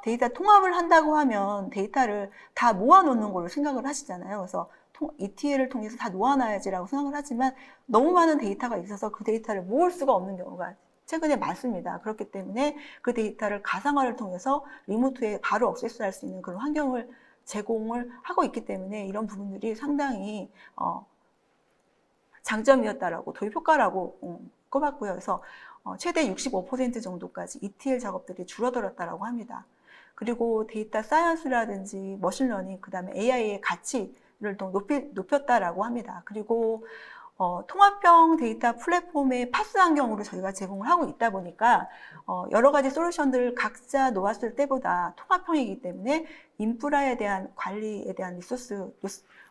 데이터 통합을 한다고 하면 데이터를 다 모아놓는 걸로 생각을 하시잖아요. 그래서 ETL을 통해서 다 놓아놔야지라고 생각을 하지만 너무 많은 데이터가 있어서 그 데이터를 모을 수가 없는 경우가 최근에 많습니다. 그렇기 때문에 그 데이터를 가상화를 통해서 리모트에 바로 액세스할 수 있는 그런 환경을 제공을 하고 있기 때문에 이런 부분들이 상당히 장점이었다라고, 도입 효과라고 꼽았고요. 그래서 최대 65% 정도까지 ETL 작업들이 줄어들었다라고 합니다. 그리고 데이터 사이언스라든지 머신러닝, 그 다음에 AI의 가치를 또 높였다라고 합니다. 그리고 통합형 데이터 플랫폼의 파스 환경으로 저희가 제공을 하고 있다 보니까 여러 가지 솔루션들을 각자 놓았을 때보다 통합형이기 때문에 인프라에 대한 관리에 대한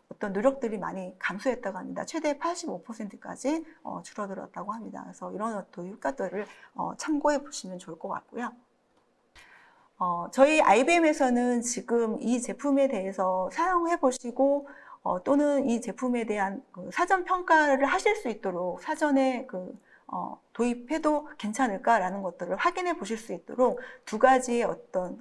어떤 노력들이 많이 감소했다고 합니다. 최대 85%까지 줄어들었다고 합니다. 그래서 이런 어떤 효과들을 참고해 보시면 좋을 것 같고요. 저희 IBM에서는 지금 이 제품에 대해서 사용해 보시고 또는 이 제품에 대한 사전 평가를 하실 수 있도록 사전에 도입해도 괜찮을까라는 것들을 확인해 보실 수 있도록 두 가지의 어떤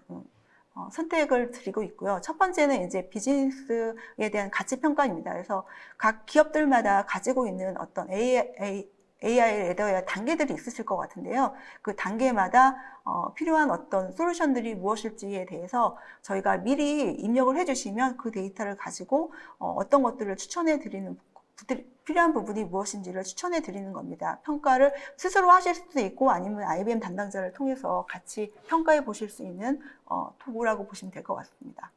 선택을 드리고 있고요. 첫 번째는 이제 비즈니스에 대한 가치 평가입니다. 그래서 각 기업들마다 가지고 있는 어떤 AI 레더의 단계들이 있으실 것 같은데요. 그 단계마다 필요한 어떤 솔루션들이 무엇일지에 대해서 저희가 미리 입력을 해주시면 그 데이터를 가지고 어떤 것들을 추천해 드리는, 필요한 부분이 무엇인지를 추천해 드리는 겁니다. 평가를 스스로 하실 수도 있고 아니면 IBM 담당자를 통해서 같이 평가해 보실 수 있는 도구라고 보시면 될 것 같습니다.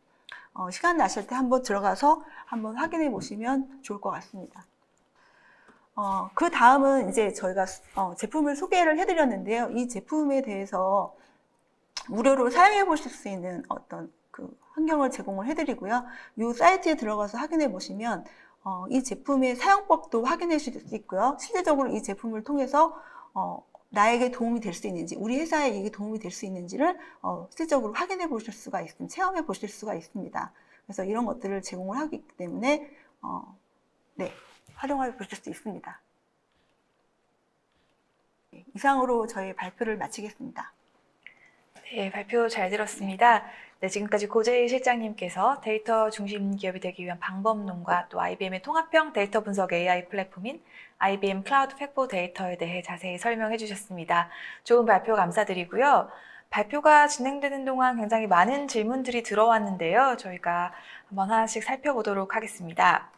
시간 나실 때 한번 들어가서 한번 확인해 보시면 좋을 것 같습니다. 그 다음은 이제 저희가 제품을 소개를 해드렸는데요. 이 제품에 대해서 무료로 사용해 보실 수 있는 어떤 환경을 제공을 해드리고요. 이 사이트에 들어가서 확인해 보시면 이 제품의 사용법도 확인해 주실 수 있고요. 실제적으로 이 제품을 통해서 나에게 도움이 될 수 있는지, 우리 회사에 이게 도움이 될 수 있는지를 실질적으로 확인해 보실 수가 있습니다. 체험해 보실 수가 있습니다. 그래서 이런 것들을 제공을 하기 때문에 네, 활용해 보실 수 있습니다. 네, 이상으로 저희 발표를 마치겠습니다. 네, 발표 잘 들었습니다. 네, 지금까지 고재희 실장님께서 데이터 중심 기업이 되기 위한 방법론과 또 IBM의 통합형 데이터 분석 AI 플랫폼인 IBM 클라우드 팩포 데이터에 대해 자세히 설명해 주셨습니다. 좋은 발표 감사드리고요. 발표가 진행되는 동안 굉장히 많은 질문들이 들어왔는데요. 저희가 한번 하나씩 살펴보도록 하겠습니다.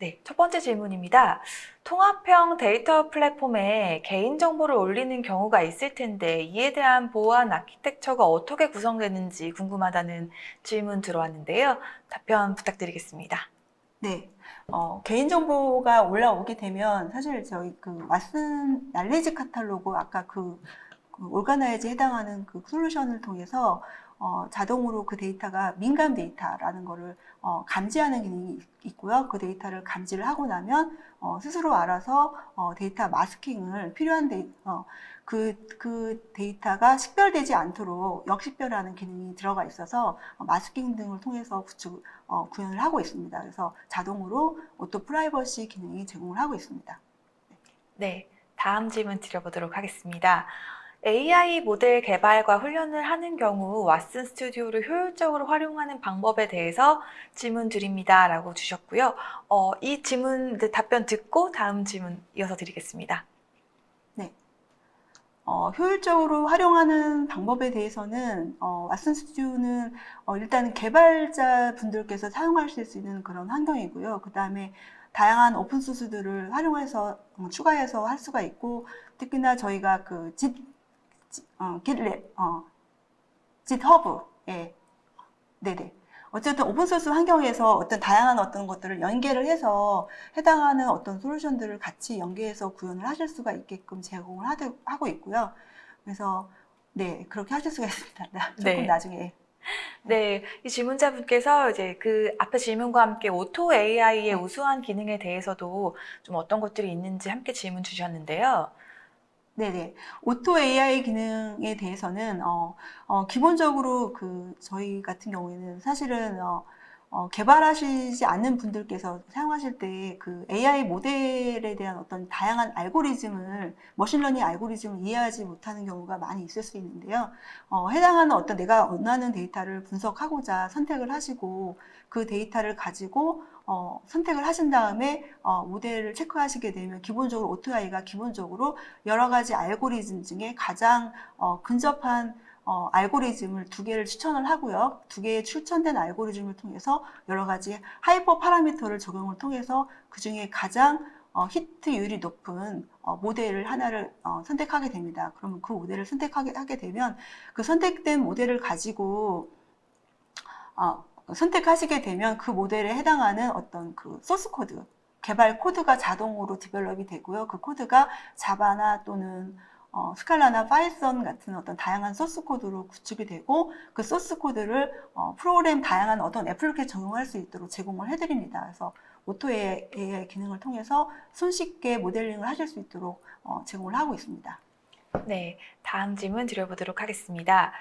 네, 첫 번째 질문입니다. 통합형 데이터 플랫폼에 개인정보를 올리는 경우가 있을 텐데 이에 대한 보안 아키텍처가 어떻게 구성되는지 궁금하다는 질문 들어왔는데요. 답변 부탁드리겠습니다. 네, 개인정보가 올라오게 되면 사실 저희 왓슨 날리지 카탈로그 아까 올가나이즈에 해당하는 솔루션을 통해서 자동으로 그 데이터가 민감 데이터라는 거를 감지하는 기능이 있고요. 그 데이터를 감지를 하고 나면 스스로 알아서 데이터 마스킹을 그 데이터가 식별되지 않도록 역식별하는 기능이 들어가 있어서 마스킹 등을 통해서 구현을 하고 있습니다. 그래서 자동으로 오토 프라이버시 기능이 제공을 하고 있습니다. 네, 다음 질문 드려보도록 하겠습니다. AI 모델 개발과 훈련을 하는 경우 왓슨 스튜디오를 효율적으로 활용하는 방법에 대해서 질문 드립니다. 라고 주셨고요. 이 질문 답변 듣고 다음 질문 이어서 드리겠습니다. 네. 효율적으로 활용하는 방법에 대해서는 왓슨 스튜디오는 일단 개발자 분들께서 사용하실 수 있는 그런 환경이고요. 그 다음에 다양한 오픈소스들을 활용해서 추가해서 할 수가 있고, 특히나 저희가 GitHub, 예, 네네, 어쨌든 오픈소스 환경에서 어떤 다양한 어떤 것들을 연계를 해서 해당하는 어떤 솔루션들을 같이 연계해서 구현을 하실 수가 있게끔 제공을 하고 있고요. 그래서 네, 그렇게 하실 수가 있습니다. 조금 네. 나중에. 네, 이 질문자분께서 이제 그 앞에 질문과 함께 오토 AI의 네. 우수한 기능에 대해서도 좀 어떤 것들이 있는지 함께 질문 주셨는데요. 네네. 오토 AI 기능에 대해서는, 기본적으로 저희 같은 경우에는 사실은, 개발하시지 않는 분들께서 사용하실 때 그 AI 모델에 대한 어떤 다양한 알고리즘을, 머신러닝 알고리즘을 이해하지 못하는 경우가 많이 있을 수 있는데요. 해당하는 어떤 내가 원하는 데이터를 분석하고자 선택을 하시고 그 데이터를 가지고 선택을 하신 다음에 모델을 체크하시게 되면 기본적으로 오토AI가 기본적으로 여러 가지 알고리즘 중에 가장 근접한 알고리즘을 두 개를 추천을 하고요. 두 개의 추천된 알고리즘을 통해서 여러 가지 하이퍼 파라미터를 적용을 통해서 그 중에 가장 히트율이 높은 모델을 하나를 선택하게 됩니다. 그러면 그 모델을 하게 되면 그 선택된 모델을 가지고 선택하시게 되면 그 모델에 해당하는 어떤 그 소스 코드, 개발 코드가 자동으로 디벨롭이 되고요. 그 코드가 자바나 또는 스칼라나 파이썬 같은 어떤 다양한 소스 코드로 구축이 되고 그 소스 코드를 프로그램 다양한 어떤 애플리케이션 적용할 수 있도록 제공을 해드립니다. 그래서 오토 AI 기능을 통해서 손쉽게 모델링을 하실 수 있도록 제공을 하고 있습니다. 네, 다음 질문 드려보도록 하겠습니다.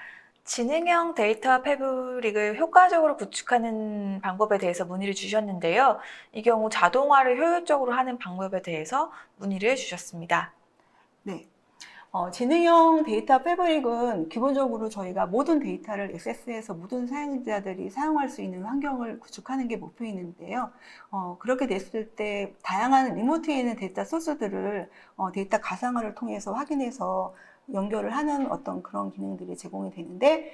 지능형 데이터 패브릭을 효과적으로 구축하는 방법에 대해서 문의를 주셨는데요. 이 경우 자동화를 효율적으로 하는 방법에 대해서 문의를 주셨습니다. 네. 지능형 데이터 패브릭은 기본적으로 저희가 모든 데이터를 액세스해서 모든 사용자들이 사용할 수 있는 환경을 구축하는 게 목표인데요. 그렇게 됐을 때 다양한 리모트에 있는 데이터 소스들을 데이터 가상화를 통해서 확인해서 연결을 하는 어떤 그런 기능들이 제공이 되는데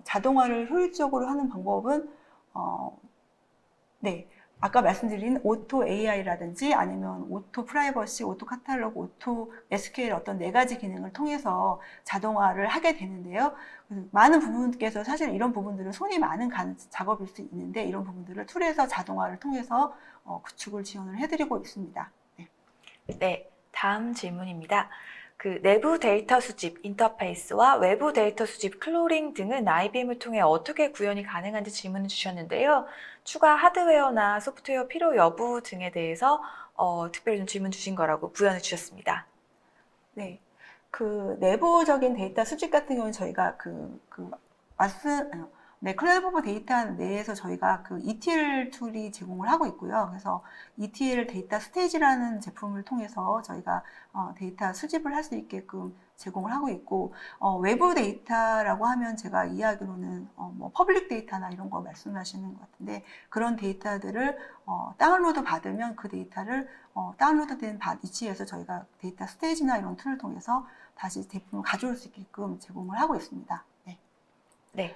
자동화를 효율적으로 하는 방법은 네. 아까 말씀드린 오토 AI라든지 아니면 오토 프라이버시, 오토 카탈로그, 오토 SQL 어떤 네 가지 기능을 통해서 자동화를 하게 되는데요. 많은 부분께서 사실 이런 부분들은 손이 많은 작업일 수 있는데 이런 부분들을 툴에서 자동화를 통해서 구축을 지원을 해드리고 있습니다. 네. 네, 다음 질문입니다. 그 내부 데이터 수집, 인터페이스와 외부 데이터 수집, 클로링 등은 IBM을 통해 어떻게 구현이 가능한지 질문을 주셨는데요. 추가 하드웨어나 소프트웨어 필요 여부 등에 대해서 특별히 좀 질문 주신 거라고 부연을 주셨습니다. 네. 내부적인 데이터 수집 같은 경우는 저희가 클라우드 오브 데이터 내에서 저희가 ETL 툴이 제공을 하고 있고요. 그래서 ETL 데이터 스테이지라는 제품을 통해서 저희가 데이터 수집을 할 수 있게끔 제공을 하고 있고, 외부 데이터라고 하면 제가 이해하기로는 퍼블릭 데이터나 이런 거 말씀하시는 것 같은데, 그런 데이터들을 다운로드 받으면 그 데이터를 다운로드된 위치에서 저희가 데이터 스테이지나 이런 툴을 통해서 다시 제품을 가져올 수 있게끔 제공을 하고 있습니다. 네. 네.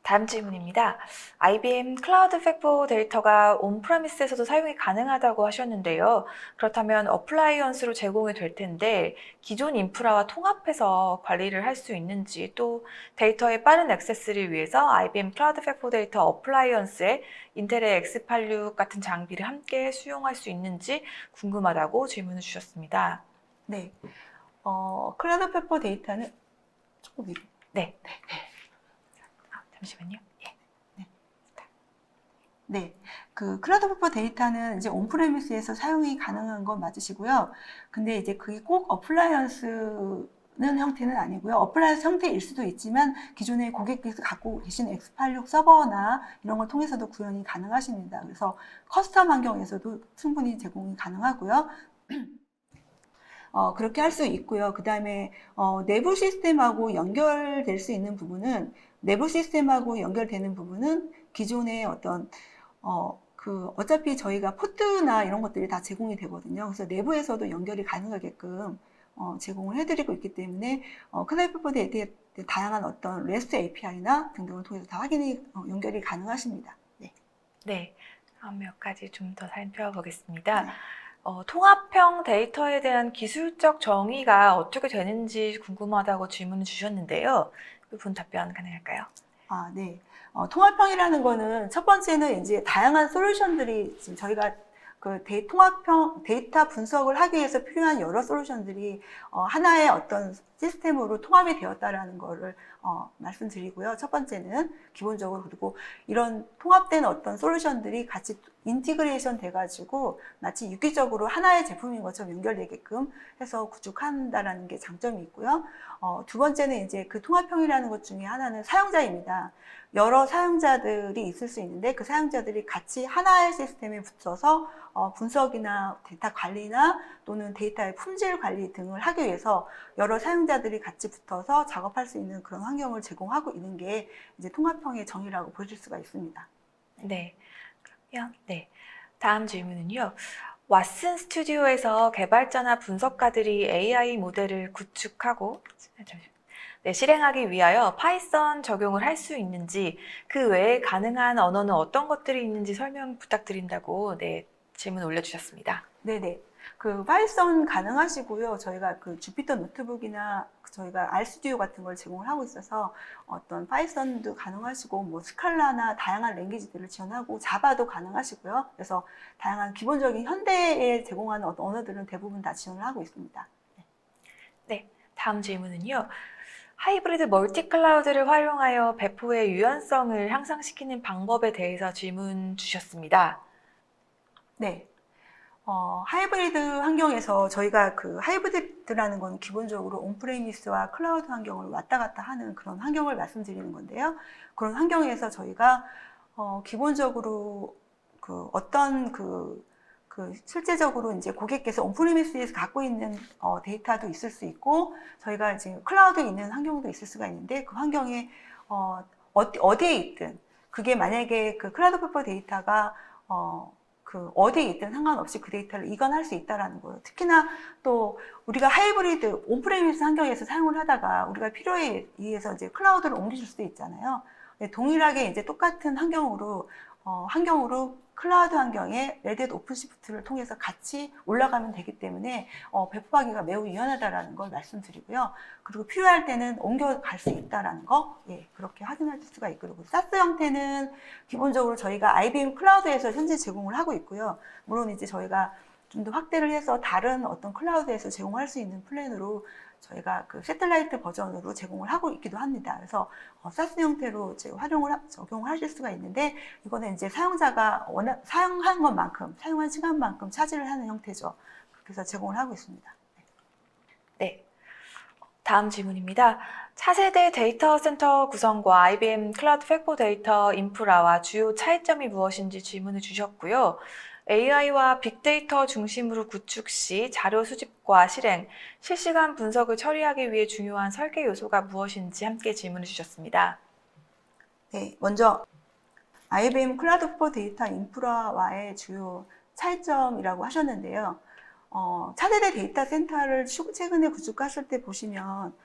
다음 질문입니다. IBM 클라우드 팩포 데이터가 온프레미스에서도 사용이 가능하다고 하셨는데요. 그렇다면 어플라이언스로 제공이 될 텐데 기존 인프라와 통합해서 관리를 할 수 있는지 또 데이터의 빠른 액세스를 위해서 IBM 클라우드 팩포 데이터 어플라이언스에 인텔의 X86 같은 장비를 함께 수용할 수 있는지 궁금하다고 질문을 주셨습니다. 네. 클라우드 페퍼 데이터는 조금 위로. 네. 잠시만요. 예. 네. 클라우드 페퍼 데이터는 이제 온프레미스에서 사용이 가능한 건 맞으시고요. 근데 이제 그게 꼭 어플라이언스는 형태는 아니고요. 어플라이언스 형태일 수도 있지만 기존에 고객께서 갖고 계신 X86 서버나 이런 걸 통해서도 구현이 가능하십니다. 그래서 커스텀 환경에서도 충분히 제공이 가능하고요. 그렇게 할 수 있고요. 그 다음에 내부 시스템하고 연결될 수 있는 부분은 내부 시스템하고 연결되는 부분은 기존의 어떤 어차피 저희가 포트나 이런 것들이 다 제공이 되거든요. 그래서 내부에서도 연결이 가능하게끔 제공을 해드리고 있기 때문에 클라우드 페퍼 데이터의 다양한 어떤 REST API나 등등을 통해서 다 연결이 가능하십니다. 네. 네. 다음 몇 가지 좀 더 살펴보겠습니다. 네. 통합형 데이터에 대한 기술적 정의가 어떻게 되는지 궁금하다고 질문을 주셨는데요. 이 부분 답변 가능할까요? 네. 통합형이라는 거는 첫 번째는 이제 다양한 솔루션들이 지금 저희가 그 데이터 분석을 하기 위해서 필요한 여러 솔루션들이 하나의 어떤 시스템으로 통합이 되었다라는 거를 말씀드리고요. 첫 번째는 기본적으로, 그리고 이런 통합된 어떤 솔루션들이 같이 인티그레이션 돼가지고 마치 유기적으로 하나의 제품인 것처럼 연결되게끔 해서 구축한다라는 게 장점이 있고요. 두 번째는 이제 그 통합형이라는 것 중에 하나는 사용자입니다. 여러 사용자들이 있을 수 있는데 그 사용자들이 같이 하나의 시스템에 붙여서 분석이나 데이터 관리나 또는 데이터의 품질 관리 등을 하기 위해서 여러 사용자들이 같이 붙어서 작업할 수 있는 그런 환경을 제공하고 있는 게 이제 통합형의 정의라고 보실 수가 있습니다. 네. 그러면 다음 질문은요. 왓슨 스튜디오에서 개발자나 분석가들이 AI 모델을 구축하고 실행하기 위하여 파이썬 적용을 할 수 있는지, 그 외에 가능한 언어는 어떤 것들이 있는지 설명 부탁드린다고 질문 올려주셨습니다. 네네. 그 파이썬 가능하시고요. 저희가 그 주피터 노트북이나 저희가 RStudio 같은 걸 제공을 하고 있어서 어떤 파이썬도 가능하시고 뭐 스칼라나 다양한 랭귀지들을 지원하고 자바도 가능하시고요. 그래서 다양한 기본적인 현대에 제공하는 어떤 언어들은 대부분 다 지원을 하고 있습니다. 네, 다음 질문은요. 하이브리드 멀티 클라우드를 활용하여 배포의 유연성을 향상시키는 방법에 대해서 질문 주셨습니다. 네. 하이브리드 환경에서 저희가 그 하이브리드라는 건 기본적으로 온프레미스와 클라우드 환경을 왔다 갔다 하는 그런 환경을 말씀드리는 건데요. 그런 환경에서 저희가 기본적으로 그 어떤 실제적으로 이제 고객께서 온프레미스에서 갖고 있는 데이터도 있을 수 있고 저희가 이제 클라우드에 있는 환경도 있을 수가 있는데 그 환경에 어디에 있든 그게 만약에 그 클라우드 페퍼 데이터가 어디에 있든 상관없이 그 데이터를 이관할 수 있다라는 거예요. 특히나 또 우리가 하이브리드 온프레미스 환경에서 사용을 하다가 우리가 필요에 의해서 이제 클라우드를 옮기실 수도 있잖아요. 동일하게 이제 똑같은 환경으로 클라우드 환경에 레드햇 오픈시프트를 통해서 같이 올라가면 되기 때문에 배포하기가 매우 유연하다라는 걸 말씀드리고요. 그리고 필요할 때는 옮겨갈 수 있다라는 거, 그렇게 확인할 수가 있고, 그리고 사스 형태는 기본적으로 저희가 IBM 클라우드에서 현재 제공을 하고 있고요. 물론 이제 저희가 좀 더 확대를 해서 다른 어떤 클라우드에서 제공할 수 있는 플랜으로 저희가 그 새틀라이트 버전으로 제공을 하고 있기도 합니다. 그래서 사스 형태로 이제 적용을 하실 수가 있는데 이거는 이제 사용자가 사용한 것만큼, 사용한 시간만큼 차지를 하는 형태죠. 그렇게 해서 제공을 하고 있습니다. 네. 다음 질문입니다. 차세대 데이터 센터 구성과 IBM 클라우드 팩포 데이터 인프라와 주요 차이점이 무엇인지 질문을 주셨고요. AI와 빅데이터 중심으로 구축 시 자료 수집과 실행, 실시간 분석을 처리하기 위해 중요한 설계 요소가 무엇인지 함께 질문을 주셨습니다. 네, 먼저 IBM 클라우드 팩포 데이터 인프라와의 주요 차이점이라고 하셨는데요. 차세대 데이터 센터를 최근에 구축하실 때 보시면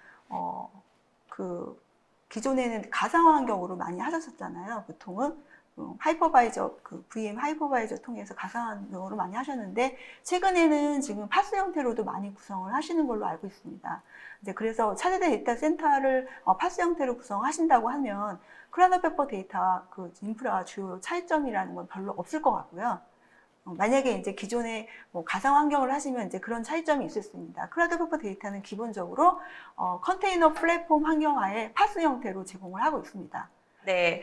기존에는 가상 환경으로 많이 하셨었잖아요. 보통은 하이퍼바이저, VM 하이퍼바이저 통해서 가상 환경으로 많이 하셨는데 최근에는 지금 파스 형태로도 많이 구성을 하시는 걸로 알고 있습니다. 이제 그래서 차세대 데이터 센터를 파스 형태로 구성하신다고 하면 클라우드 팩포 데이터 인프라 주요 차이점이라는 건 별로 없을 것 같고요. 만약에 이제 기존에 가상 환경을 하시면 이제 그런 차이점이 있을 수 있습니다. 클라우드 팩포 데이터는 기본적으로 컨테이너 플랫폼 환경하에 파스 형태로 제공을 하고 있습니다. 네.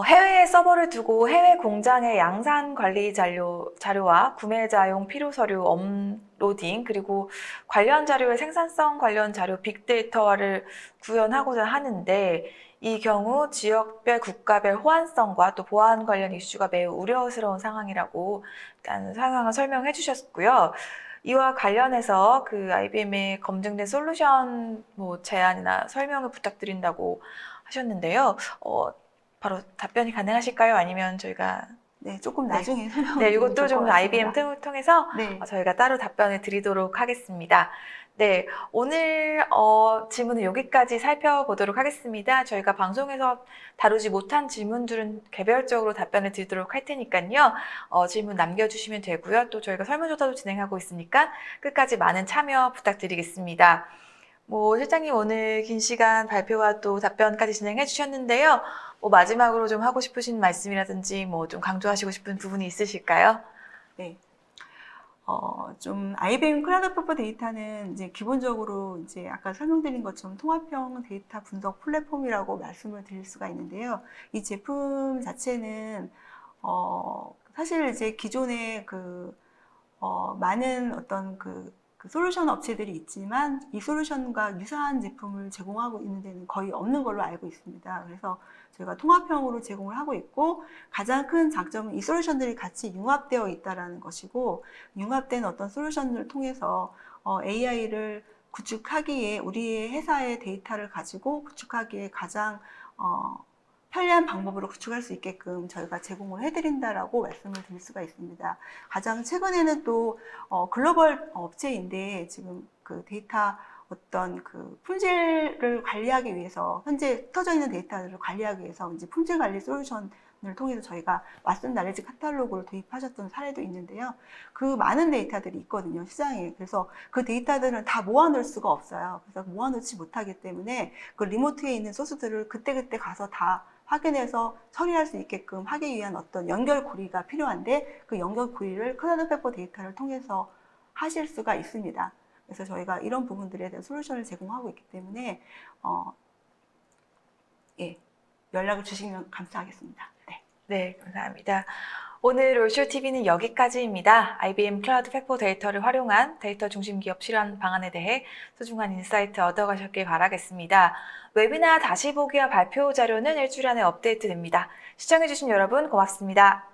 해외에 서버를 두고 해외 공장의 양산 관리 자료와 구매자용 필요 서류 업로딩, 그리고 관련 자료의 생산성 관련 자료 빅데이터화를 구현하고자 하는데 이 경우 지역별 국가별 호환성과 또 보안 관련 이슈가 매우 우려스러운 상황이라고 일단 상황을 설명해 주셨고요. 이와 관련해서 IBM의 검증된 솔루션 제안이나 설명을 부탁드린다고 하셨는데요. 바로 답변이 가능하실까요? 아니면 저희가 조금 나중에 설명을 이것도 좀 IBM 틈을 통해서 저희가 따로 답변을 드리도록 하겠습니다. 네, 오늘 질문은 여기까지 살펴보도록 하겠습니다. 저희가 방송에서 다루지 못한 질문들은 개별적으로 답변을 드리도록 할 테니까요. 질문 남겨주시면 되고요. 또 저희가 설문조사도 진행하고 있으니까 끝까지 많은 참여 부탁드리겠습니다. 실장님 오늘 긴 시간 발표와 또 답변까지 진행해 주셨는데요. 마지막으로 좀 하고 싶으신 말씀이라든지 좀 강조하시고 싶은 부분이 있으실까요? 네. 좀 IBM 클라우드 퍼포 데이터는 이제 기본적으로 이제 아까 설명드린 것처럼 통합형 데이터 분석 플랫폼이라고 말씀을 드릴 수가 있는데요. 이 제품 자체는 사실 이제 기존에 많은 어떤 그 솔루션 업체들이 있지만 이 솔루션과 유사한 제품을 제공하고 있는 데는 거의 없는 걸로 알고 있습니다. 그래서 저희가 통합형으로 제공을 하고 있고 가장 큰 장점은 이 솔루션들이 같이 융합되어 있다는 것이고 융합된 어떤 솔루션을 통해서 AI를 구축하기에 우리의 회사의 데이터를 가지고 구축하기에 가장 편리한 방법으로 구축할 수 있게끔 저희가 제공을 해드린다라고 말씀을 드릴 수가 있습니다. 가장 최근에는 또 글로벌 업체인데 지금 그 데이터 어떤 그 품질을 관리하기 위해서 현재 흩어져 있는 데이터를 관리하기 위해서 이제 품질 관리 솔루션을 통해서 저희가 왓슨 나레지 카탈로그를 도입하셨던 사례도 있는데요. 그 많은 데이터들이 있거든요, 시장에. 그래서 그 데이터들은 다 모아놓을 수가 없어요. 그래서 모아놓지 못하기 때문에 그 리모트에 있는 소스들을 그때그때 가서 다 확인해서 처리할 수 있게끔 하기 위한 어떤 연결고리가 필요한데 그 연결고리를 클라우드 페퍼 데이터를 통해서 하실 수가 있습니다. 그래서 저희가 이런 부분들에 대한 솔루션을 제공하고 있기 때문에 연락을 주시면 감사하겠습니다. 네. 네, 감사합니다. 오늘 롤쇼TV는 여기까지입니다. IBM 클라우드 팩포 데이터를 활용한 데이터 중심 기업 실현 방안에 대해 소중한 인사이트 얻어가셨길 바라겠습니다. 웨비나 다시 보기와 발표 자료는 일주일 안에 업데이트됩니다. 시청해주신 여러분 고맙습니다.